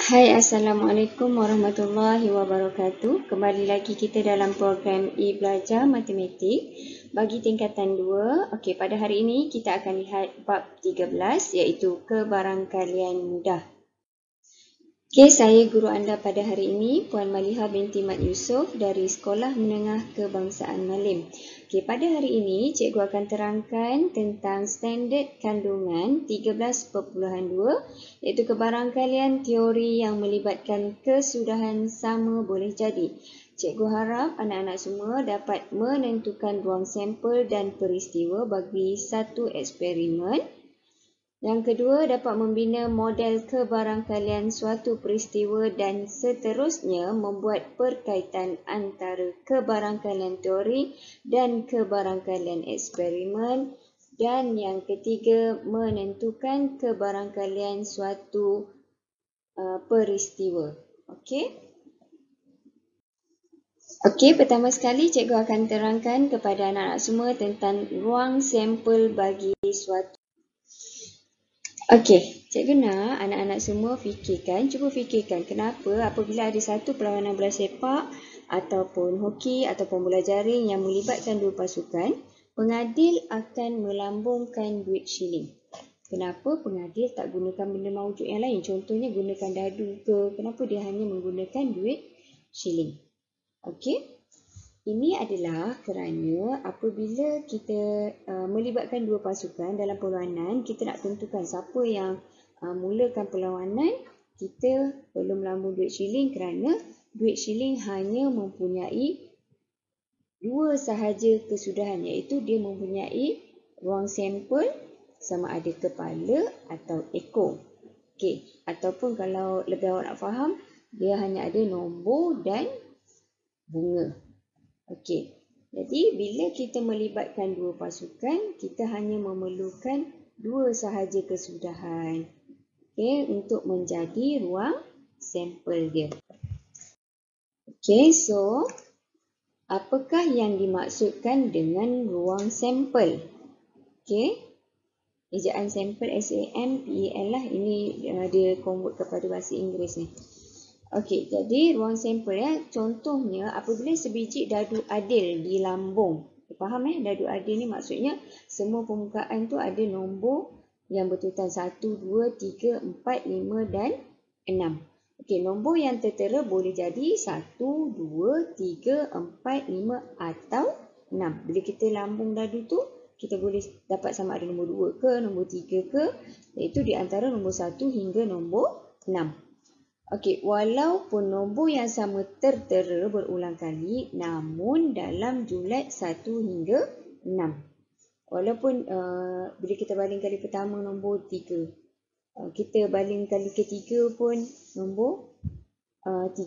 Hai, Assalamualaikum warahmatullahi wabarakatuh. Kembali lagi kita dalam program e-belajar matematik bagi tingkatan 2. Okey, pada hari ini kita akan lihat bab 13 iaitu kebarangkalian mudah. Okey, saya guru anda pada hari ini Puan Maliha binti Mat Yusof dari Sekolah Menengah Kebangsaan Malim. Okey, pada hari ini cikgu akan terangkan tentang standard kandungan 13.2 iaitu kebarangkalian teori yang melibatkan kesudahan sama boleh jadi. Cikgu harap anak-anak semua dapat menentukan ruang sampel dan peristiwa bagi satu eksperimen. Yang kedua, dapat membina model kebarangkalian suatu peristiwa dan seterusnya membuat perkaitan antara kebarangkalian teori dan kebarangkalian eksperimen. Dan yang ketiga, menentukan kebarangkalian suatu peristiwa. Okey? Okey, pertama sekali cikgu akan terangkan kepada anak-anak semua tentang ruang sampel bagi suatu. Okey, cikgu nak anak-anak semua cuba fikirkan kenapa apabila ada satu perlawanan bola sepak ataupun hoki ataupun bola jaring yang melibatkan dua pasukan, pengadil akan melambungkan duit shilling. Kenapa pengadil tak gunakan benda mawujud yang lain? Contohnya gunakan dadu ke? Kenapa dia hanya menggunakan duit shilling? Okey. Ini adalah kerana apabila kita melibatkan dua pasukan dalam perlawanan, kita nak tentukan siapa yang mulakan perlawanan, kita perlu melambung duit shilling kerana duit shilling hanya mempunyai dua sahaja kesudahan, iaitu dia mempunyai ruang sampel sama ada kepala atau ekor. Okey, ataupun kalau lebih awak nak faham, dia hanya ada nombor dan bunga. Okey, jadi bila kita melibatkan dua pasukan, kita hanya memerlukan dua sahaja kesudahan. Okey, untuk menjadi ruang sampel dia. Okey, so apakah yang dimaksudkan dengan ruang sampel? Okey, ejaan sampel SAMPEL lah, ini dia convert kepada bahasa Inggeris ni. Okey, jadi ruang sampel contohnya apabila sebiji dadu adil dilambung. Faham dadu adil ni maksudnya semua permukaan tu ada nombor yang bertutan 1, 2, 3, 4, 5 dan 6. Okey, nombor yang tertera boleh jadi 1, 2, 3, 4, 5 atau 6. Bila kita lambung dadu tu, kita boleh dapat sama ada nombor 2 ke, nombor 3 ke, iaitu di antara nombor 1 hingga nombor 6. Okey, walaupun nombor yang sama tertera berulang kali, namun dalam jumlah 1 hingga 6. Walaupun bila kita baling kali pertama nombor 3, kita baling kali ketiga pun nombor 3.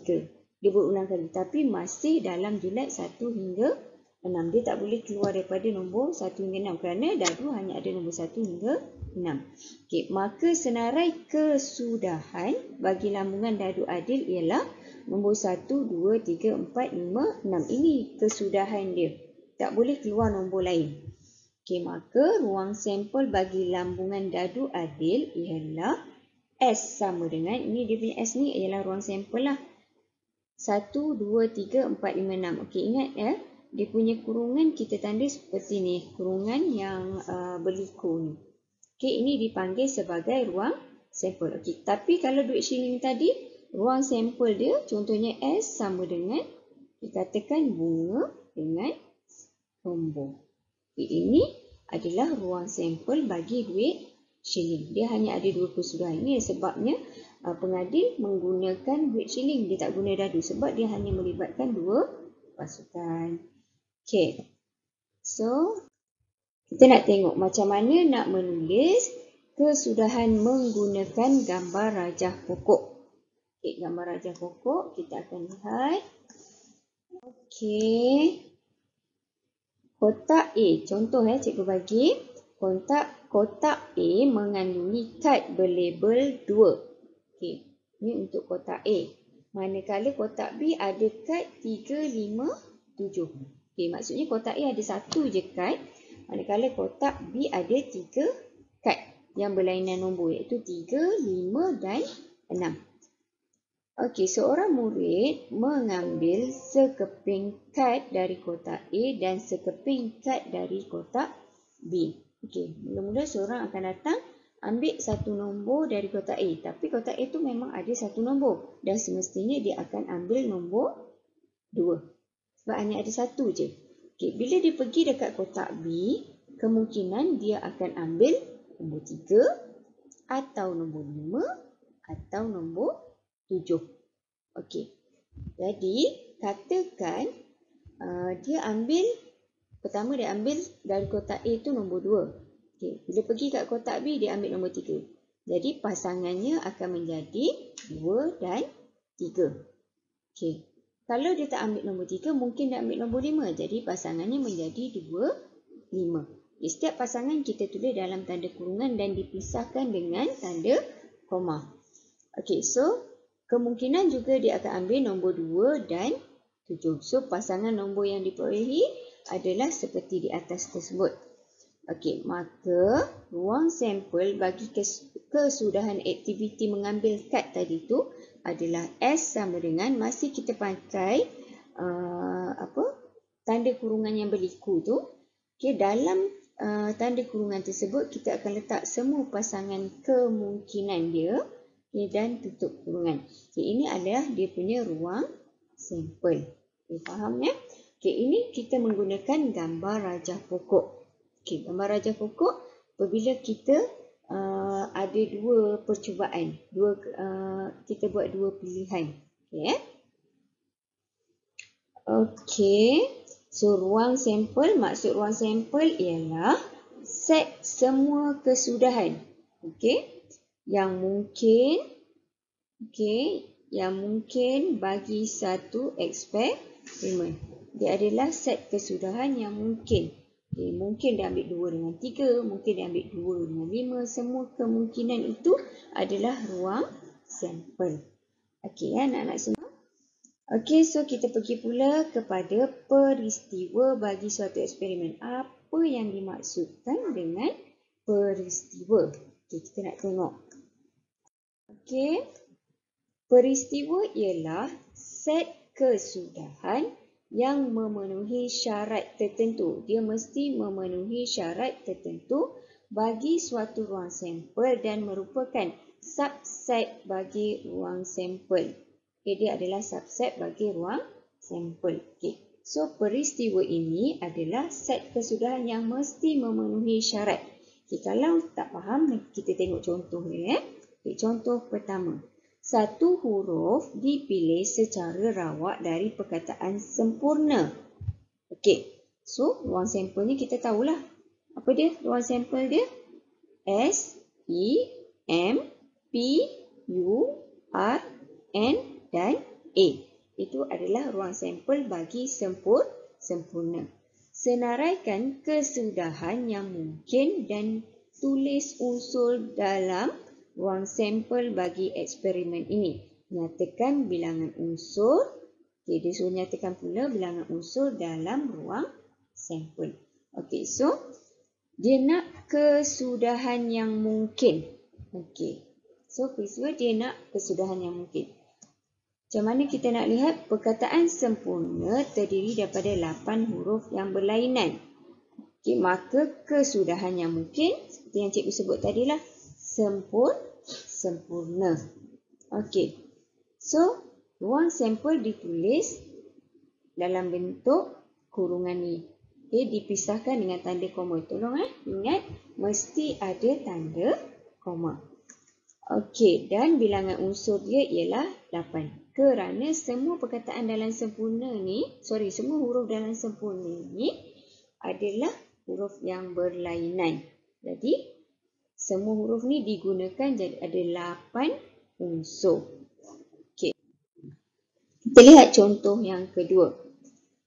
Dia berulang kali, tapi masih dalam jumlah 1 hingga 6. Dia tak boleh keluar daripada nombor 1 hingga 6 kerana dadu hanya ada nombor 1 hingga 6. Okey, maka senarai kesudahan bagi lambungan dadu adil ialah nombor 1, 2, 3, 4, 5, 6. Ini kesudahan dia. Tak boleh keluar nombor lain. Okey, maka ruang sampel bagi lambungan dadu adil ialah S sama dengan, ini dia punya S ni ialah ruang sampel lah. 1, 2, 3, 4, 5, 6. Okey, ingat dia punya kurungan kita tanda seperti ni. Kurungan yang berliku ni. Okey, ini dipanggil sebagai ruang sampel. Okey, tapi kalau duit shilling tadi, ruang sampel dia contohnya S sama dengan, dikatakan bunga dengan nombor. Okey, ini adalah ruang sampel bagi duit shilling. Dia hanya ada dua kesudahan. Ini sebabnya pengadil menggunakan duit shilling. Dia tak guna dadu sebab dia hanya melibatkan dua pasukan. Okey, so kita nak tengok macam mana nak menulis kesudahan menggunakan gambar rajah pokok. Okey, gambar rajah pokok kita akan lihat. Okey, kotak A. Contoh cikgu bagi. Kotak A mengandungi kad berlabel 2. Okey, ini untuk kotak A. Manakala kotak B ada kad 3, 5, 7. Okey, maksudnya kotak A ada satu je kad. Manakala kotak B ada 3 kad yang berlainan nombor, iaitu 3, 5 dan 6. Okey, seorang murid mengambil sekeping kad dari kotak A dan sekeping kad dari kotak B. Okey, mula-mula seorang akan datang ambil satu nombor dari kotak A. Tapi kotak A tu memang ada satu nombor. Dan semestinya dia akan ambil nombor 2. Sebab hanya ada satu je. Okey, bila dia pergi dekat kotak B, kemungkinan dia akan ambil nombor 3 atau nombor 5 atau nombor 7. Okey. Jadi, katakan dia ambil, pertama dia ambil dari kotak A tu nombor 2. Okey. Bila pergi kat kotak B, dia ambil nombor 3. Jadi, pasangannya akan menjadi 2 dan 3. Okey. Kalau dia tak ambil nombor 3, mungkin dia ambil nombor 5. Jadi, pasangannya menjadi 2, 5. Setiap pasangan kita tulis dalam tanda kurungan dan dipisahkan dengan tanda koma. Okey, so kemungkinan juga dia akan ambil nombor 2 dan 7. So, pasangan nombor yang diperolehi adalah seperti di atas tersebut. Okey, maka ruang sampel bagi kesudahan aktiviti mengambil kad tadi tu adalah S sama dengan, masih kita pakai tanda kurungan yang berliku tu. Okey, dalam tanda kurungan tersebut kita akan letak semua pasangan kemungkinan dia. Okay, dan tutup kurungan. Okay, ini adalah dia punya ruang sampel. Okay, faham ya? Okay, ini kita menggunakan gambar rajah pokok. Okay, gambar rajah pokok apabila kita ada dua percubaan. Kita buat dua pilihan. Okay, okay. So, ruang sampel, maksud ruang sampel ialah set semua kesudahan. Okay. Yang mungkin bagi satu eksperimen. Dia adalah set kesudahan yang mungkin. Okay, mungkin dia ambil 2 dengan 3, mungkin dia ambil 2 dengan 5. Semua kemungkinan itu adalah ruang sampel. Okey ya anak-anak semua. Okey, so kita pergi pula kepada peristiwa bagi suatu eksperimen. Apa yang dimaksudkan dengan peristiwa? Okey, kita nak tengok. Okey, peristiwa ialah set kesudahan yang memenuhi syarat tertentu. Dia mesti memenuhi syarat tertentu bagi suatu ruang sampel dan merupakan subset bagi ruang sampel. Okay, dia adalah subset bagi ruang sampel. Okay. So, peristiwa ini adalah set kesudahan yang mesti memenuhi syarat. Okay, kalau tak faham, kita tengok contoh dia. Okay, contoh pertama. Satu huruf dipilih secara rawak dari perkataan sempurna. Okey. So, ruang sampelnya kita tahulah. Apa dia? Ruang sampel dia? S, E, M, P, U, R, N dan A. Itu adalah ruang sampel bagi sempurna. Senaraikan kesudahan yang mungkin dan tulis unsur dalam ruang sampel bagi eksperimen ini. Nyatakan bilangan unsur. Okay, dia suruh nyatakan pula bilangan unsur dalam ruang sampel. Okay, so dia nak kesudahan yang mungkin. Okay, so peristiwa dia nak kesudahan yang mungkin. Macam mana kita nak lihat? Perkataan sempurna terdiri daripada 8 huruf yang berlainan. Okay, maka kesudahan yang mungkin, seperti yang cikgu sebut tadilah, sempurna. Okey. So, ruang sampel ditulis dalam bentuk kurungan ni. Okey, dipisahkan dengan tanda koma. Tolong ingat, mesti ada tanda koma. Okey, dan bilangan unsur dia ialah 8. Kerana semua perkataan dalam sempurna ni, semua huruf dalam sempurna ni adalah huruf yang berlainan. Jadi, semua huruf ni digunakan jadi ada 8 unsur. Okey. Kita lihat contoh yang kedua.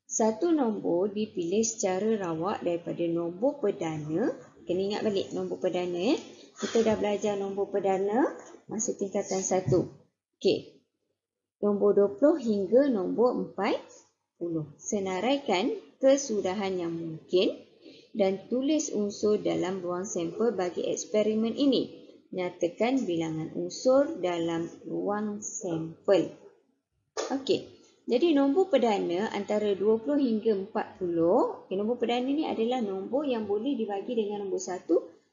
Satu nombor dipilih secara rawak daripada nombor perdana. Kena ingat balik nombor perdana. Kita dah belajar nombor perdana masa tingkatan 1. Okey. Nombor 20 hingga nombor 40. Senaraikan kesudahan yang mungkin dan tulis unsur dalam ruang sampel bagi eksperimen ini. Nyatakan bilangan unsur dalam ruang sampel. Okey. Jadi nombor perdana antara 20 hingga 40. Nombor perdana ni adalah nombor yang boleh dibagi dengan nombor 1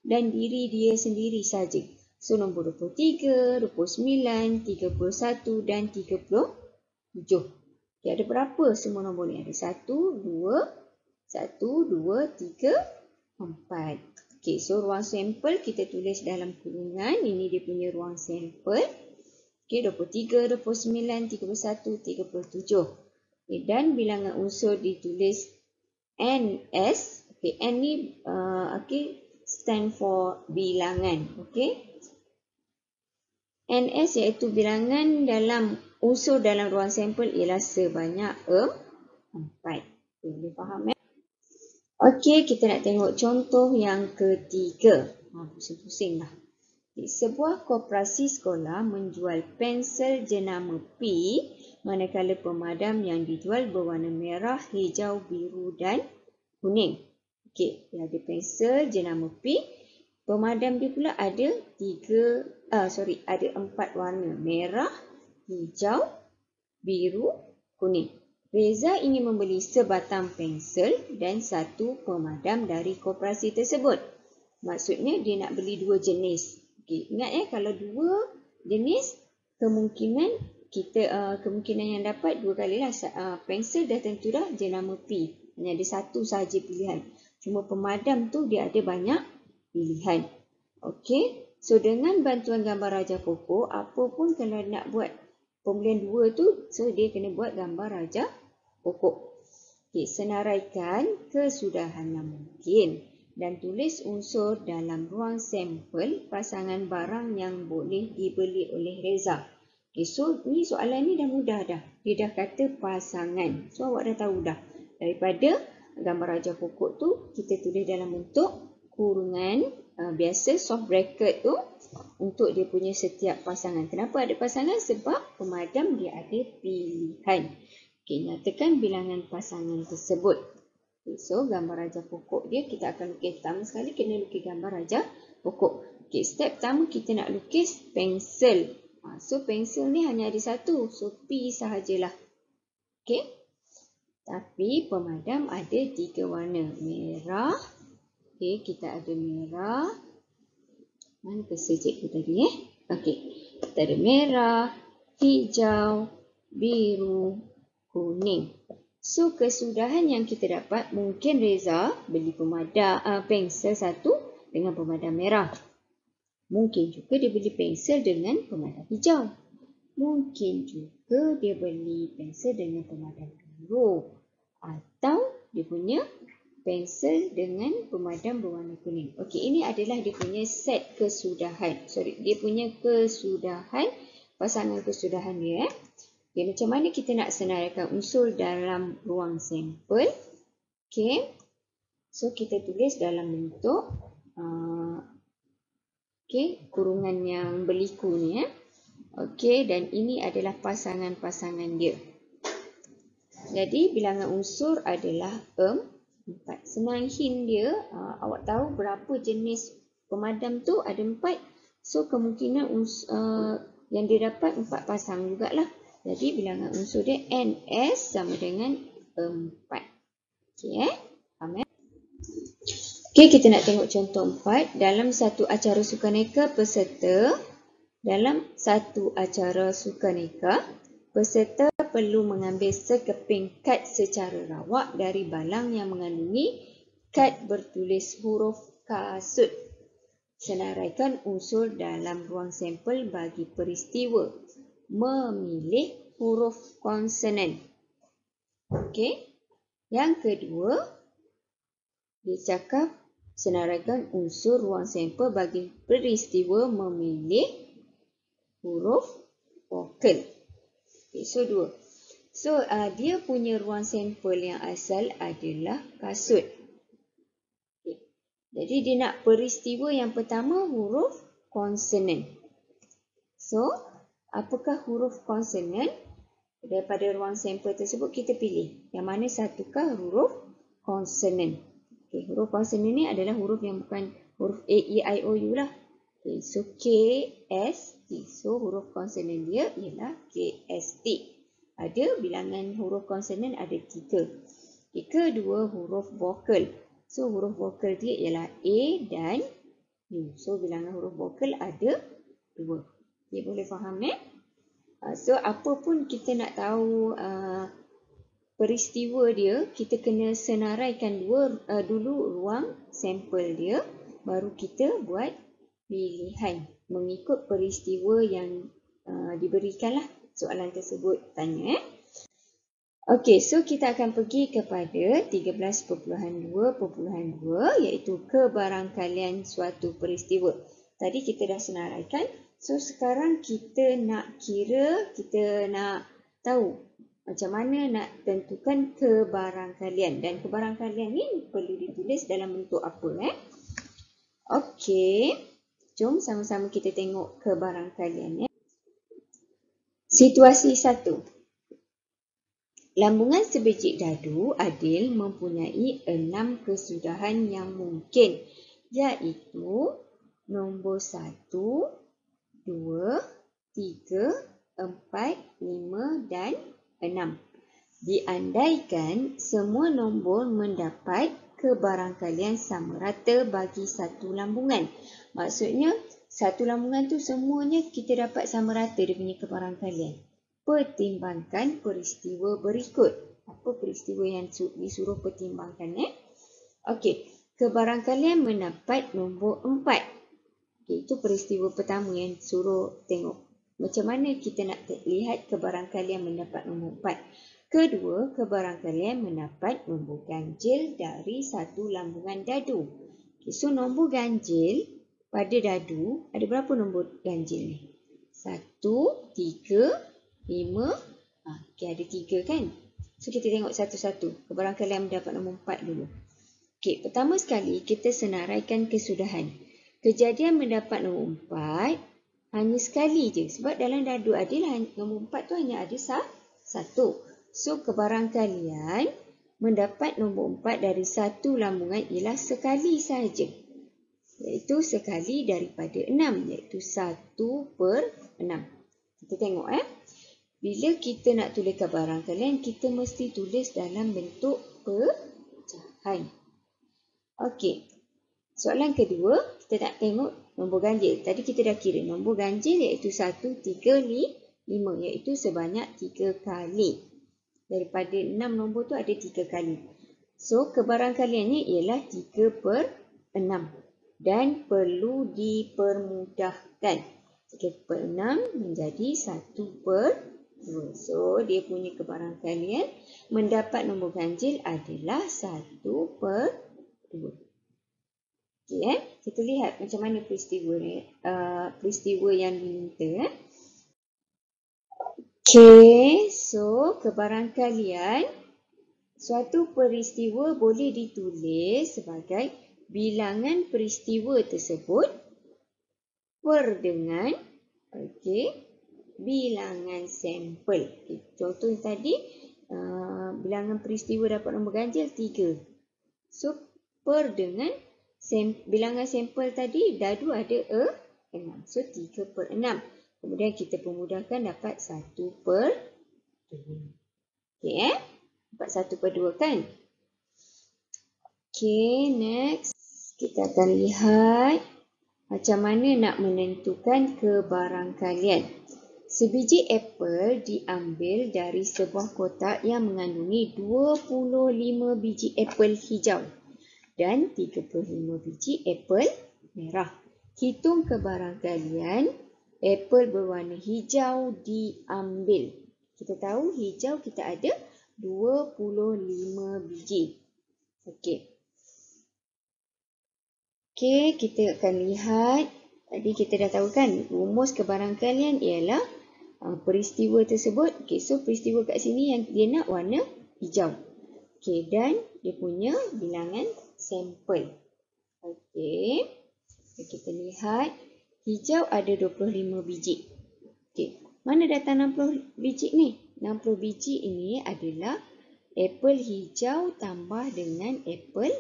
dan diri dia sendiri saja. So nombor 23, 29, 31 dan 37. Okay, ada berapa semua nombor ni? Ada 1, 2, 3, 4. Okey, so ruang sampel kita tulis dalam kurungan. Ini dia punya ruang sampel. Okey, 23, 29, 31, 37. Okey, dan bilangan unsur ditulis NS. Okey, N ni stand for bilangan. Okey. NS iaitu bilangan dalam unsur dalam ruang sampel ialah sebanyak 4. Boleh faham? Okey, kita nak tengok contoh yang ketiga. Pusing-pusing lah. Sebuah koperasi sekolah menjual pensel jenama P, manakala pemadam yang dijual berwarna merah, hijau, biru dan kuning. Okey, dia ada pensel jenama P. Pemadam dia pula ada 4 warna. Merah, hijau, biru, kuning. Reza ingin membeli sebatang pensel dan satu pemadam dari koperasi tersebut. Maksudnya dia nak beli 2 jenis. Okay, ingat kalau 2 jenis, kemungkinan yang dapat 2 kali lah. Pensel dah tentu dah jenama P. Hanya ada satu sahaja pilihan. Cuma pemadam tu dia ada banyak pilihan. Okey, so dengan bantuan gambar raja pokok, apa pun kalau nak buat pembelian 2 tu, so dia kena buat gambar raja pokok. Okey, senaraikan kesudahan yang mungkin dan tulis unsur dalam ruang sampel pasangan barang yang boleh dibeli oleh Reza. Okay, so ni soalan ni dah mudah dah. Dia dah kata pasangan. So awak dah tahu dah. Daripada gambar raja pokok tu, kita tulis dalam bentuk kurungan biasa soft bracket tu untuk dia punya setiap pasangan. Kenapa ada pasangan? Sebab pemadam dia ada pilihan. Okay, nyatakan bilangan pasangan tersebut. Okay, so gambar raja pokok dia kita akan lukis. Pertama sekali kena lukis gambar raja pokok. Okay, step pertama kita nak lukis pensel. So pensel ni hanya ada satu. So P sahajalah. Okay. Tapi pemadam ada 3 warna. Merah. Okay, kita ada merah. Mana pensel cikgu tadi Okay. Kita ada merah, hijau, biru, kuning. So, kesudahan yang kita dapat, mungkin Reza beli pensel satu dengan pemadam merah. Mungkin juga dia beli pensel dengan pemadam hijau. Mungkin juga dia beli pensel dengan pemadam biru. Atau dia punya pensel dengan pemadam berwarna kuning. Okey, ini adalah dia punya set kesudahan. Dia punya kesudahan, pasangan kesudahan dia. Okay, macam mana kita nak senaraikan unsur dalam ruang sampel? Okay. So, kita tulis dalam bentuk kurungan yang berliku ni. Okay, dan ini adalah pasangan-pasangan dia. Jadi, bilangan unsur adalah 4. Senang hint dia, awak tahu berapa jenis pemadam tu ada 4. So, kemungkinan yang dia dapat 4 pasang jugalah. Jadi, bilangan unsur dia NS sama dengan 4. Okey, faham? Okey, kita nak tengok contoh 4. Dalam satu acara sukaneka, peserta perlu mengambil sekeping kad secara rawak dari balang yang mengandungi kad bertulis huruf kasut. Senaraikan unsur dalam ruang sampel bagi peristiwa memilih huruf konsonan. Okey. Yang kedua, dia cakap senaraikan unsur ruang sampel bagi peristiwa memilih huruf vokal. Okay, so 2. So, dia punya ruang sampel yang asal adalah kasut. Okay. Jadi, dia nak peristiwa yang pertama huruf konsonan. So, apakah huruf konsonan? Daripada ruang sampel tersebut kita pilih. Yang mana satukah huruf konsonan? Okay, huruf konsonan ni adalah huruf yang bukan huruf A, E, I, O, U lah. Okay, so K, S, T. So huruf konsonan dia ialah K, S, T. ada bilangan huruf konsonan ada 3. Kedua huruf vokal. So huruf vokal dia ialah A dan U. So bilangan huruf vokal ada 2. Okay, boleh faham So apa pun kita nak tahu peristiwa dia, kita kena senaraikan dulu ruang sampel dia, baru kita buat pilihan mengikut peristiwa yang diberikanlah soalan tersebut tanya. Okey, so kita akan pergi kepada 13.2.2 iaitu kebarangkalian suatu peristiwa. Tadi kita dah senaraikan. So sekarang kita nak kita nak tahu macam mana nak tentukan kebarangkalian. Dan kebarangkalian ni perlu ditulis dalam bentuk apa Okey, jom sama-sama kita tengok kebarangkalian Situasi 1. Lambungan sebiji dadu adil mempunyai 6 kesudahan yang mungkin, iaitu nombor 1, 2, 3, 4, 5 dan 6. Diandaikan semua nombor mendapat kebarangkalian sama rata bagi satu lambungan. Maksudnya satu lambungan tu semuanya kita dapat sama rata dia punya kebarangkalian. Pertimbangkan peristiwa berikut. Apa peristiwa yang disuruh pertimbangkan Okey, kebarangkalian mendapat nombor 4. Okay, itu peristiwa pertama yang suruh tengok. Macam mana kita nak lihat kebarangkalian mendapat nombor 4. Kedua, kebarangkalian mendapat nombor ganjil dari satu lambungan dadu. Okay, so nombor ganjil pada dadu, ada berapa nombor ganjil ni? 1, 3, 5. Okay, ada 3 kan? So kita tengok satu-satu. Kebarangkalian mendapat nombor 4 dulu. Okay, pertama sekali kita senaraikan kesudahan. Kejadian mendapat nombor 4 hanya sekali je. Sebab dalam dadu adil nombor 4 tu hanya ada satu. So kebarangkalian mendapat nombor 4 dari satu lambungan ialah sekali sahaja. Iaitu sekali daripada 6. Iaitu 1/6. Kita tengok bila kita nak tulis kebarangkalian, kita mesti tulis dalam bentuk pecahan. Okey. Soalan kedua, kita nak tengok nombor ganjil. Tadi kita dah kira nombor ganjil iaitu 1, 3, 5. Iaitu sebanyak 3 kali. Daripada 6 nombor tu ada 3 kali. So, kebarangkaliannya ialah 3/6. Dan perlu dipermudahkan. 3/6 menjadi 1/2. So, dia punya kebarangkalian mendapat nombor ganjil adalah 1/2. Okay, kita lihat macam mana peristiwa ni, peristiwa yang diminta. Okay, so kebarangkalian suatu peristiwa boleh ditulis sebagai bilangan peristiwa tersebut per dengan bilangan sampel. Okay, contoh tadi bilangan peristiwa dapat nombor ganjil 3. So per dengan bilangan sampel tadi dadu ada 6. So 3/6. Kemudian kita pemudahkan dapat 1/2. Okey dapat 1/2 kan? Okey, next kita akan lihat macam mana nak menentukan kebarangkalian. Sebiji apel diambil dari sebuah kotak yang mengandungi 25 biji apel hijau dan 35 biji apel merah. Hitung kebarangkalian apel berwarna hijau diambil. Kita tahu hijau kita ada 25 biji. Okey. Okey, kita akan lihat. Tadi kita dah tahu kan rumus kebarangkalian ialah peristiwa tersebut. Okey, so peristiwa kat sini yang dia nak warna hijau. Okey, dan dia punya bilangan sampel. Okey. Kita lihat hijau ada 25 biji. Okey, mana datang 60 biji ni? 60 biji ini adalah apel hijau tambah dengan apel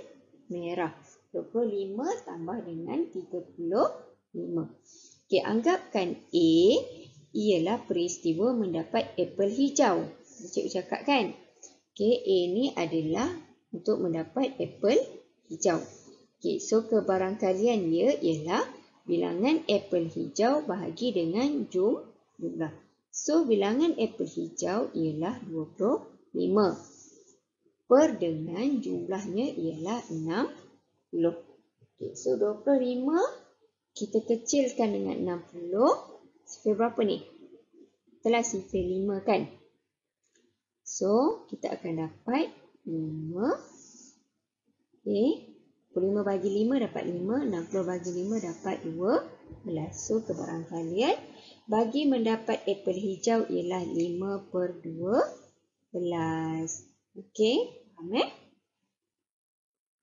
merah. 25 tambah dengan 35. Okey, anggapkan A ialah peristiwa mendapat apel hijau. Cikgu cakap kan. Okay, A ni adalah untuk mendapat apple hijau. Okay, so kebarangkalian dia ialah bilangan apple hijau bahagi dengan jumlah. So, bilangan apple hijau ialah 25. Per dengan jumlahnya ialah 60. Okay, so 25 kita kecilkan dengan 60. Sifir berapa ni? Telah sifir 5 kan? So, kita akan dapat 5. Okay. 25 bagi 5 dapat 5. 60 bagi 5 dapat 12. So, kebarangkalian bagi mendapat apple hijau ialah 5 per 12. Okay. Faham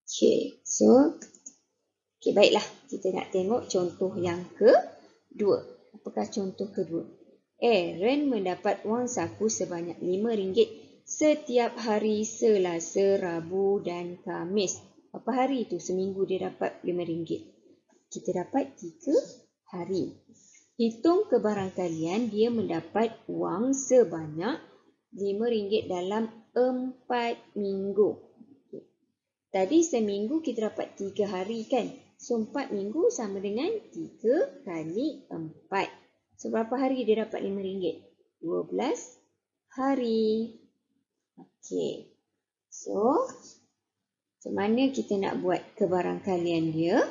Okay. So, okay, baiklah. Kita nak tengok contoh yang kedua. Apakah contoh kedua? Aaron mendapat wang saku sebanyak RM5 setiap hari Selasa, Rabu dan Khamis. Berapa hari itu? Seminggu dia dapat RM5. Kita dapat 3 hari. Hitung kebarangkalian dia mendapat wang sebanyak RM5 dalam 4 minggu. Tadi seminggu kita dapat 3 hari kan? So, 4 minggu sama dengan 3 kali 4. So, berapa hari dia dapat RM5? 12 hari. Okey. So, macam mana kita nak buat kebarangkalian dia?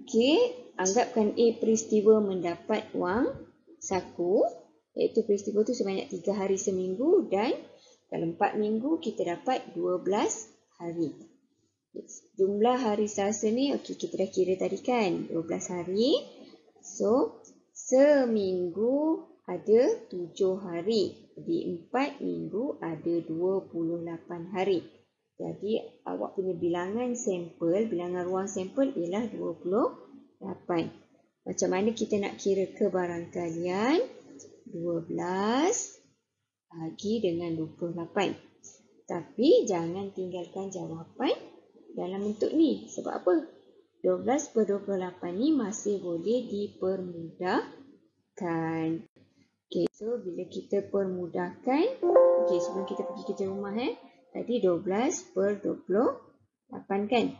Okey, anggapkan A peristiwa mendapat wang saku. Iaitu peristiwa tu sebanyak 3 hari seminggu dan dalam 4 minggu kita dapat 12 hari. Jumlah hari Selasa ni, okey, kita dah kira tadi kan, 12 hari. So, seminggu ada 7 hari. Jadi, 4 minggu ada 28 hari. Jadi, awak punya bilangan sampel, bilangan ruang sampel ialah 28. Macam mana kita nak kira kebarangkalian? 12 bagi dengan 28. Tapi, jangan tinggalkan jawapan dalam bentuk ni. Sebab apa? 12 per 28 ni masih boleh dipermudahkan. Okay, so bila kita permudahkan, okay, sebelum kita pergi kerja rumah, tadi 12 per 28 kan?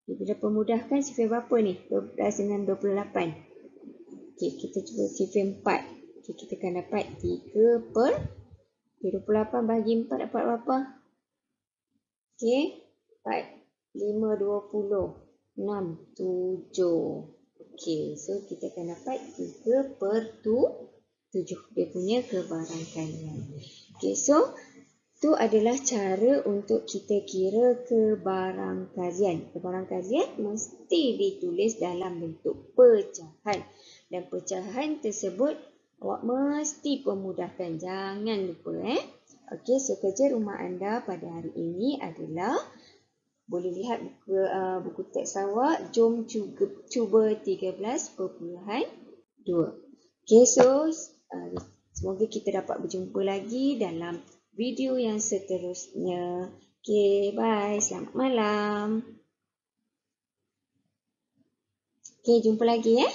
Okay, bila permudahkan, sifir berapa ni? 12 dengan 28. Okay, kita cuba sifir 4. Okay, kita akan dapat 3 per 28 bagi 4 dapat berapa? Okay, 4. 5, 20, 6, 7. Okey, so kita akan dapat 3 per 7. Dia punya kebarangkalian. Okey, so tu adalah cara untuk kita kira kebarangkalian. Kebarangkalian mesti ditulis dalam bentuk pecahan. Dan pecahan tersebut awak mesti permudahkan. Jangan lupa. Okey, so kerja rumah anda pada hari ini adalah boleh lihat buku teks awak. Jom cuba 13.2. Okay, so semoga kita dapat berjumpa lagi dalam video yang seterusnya. Okay, bye. Selamat malam. Okay, jumpa lagi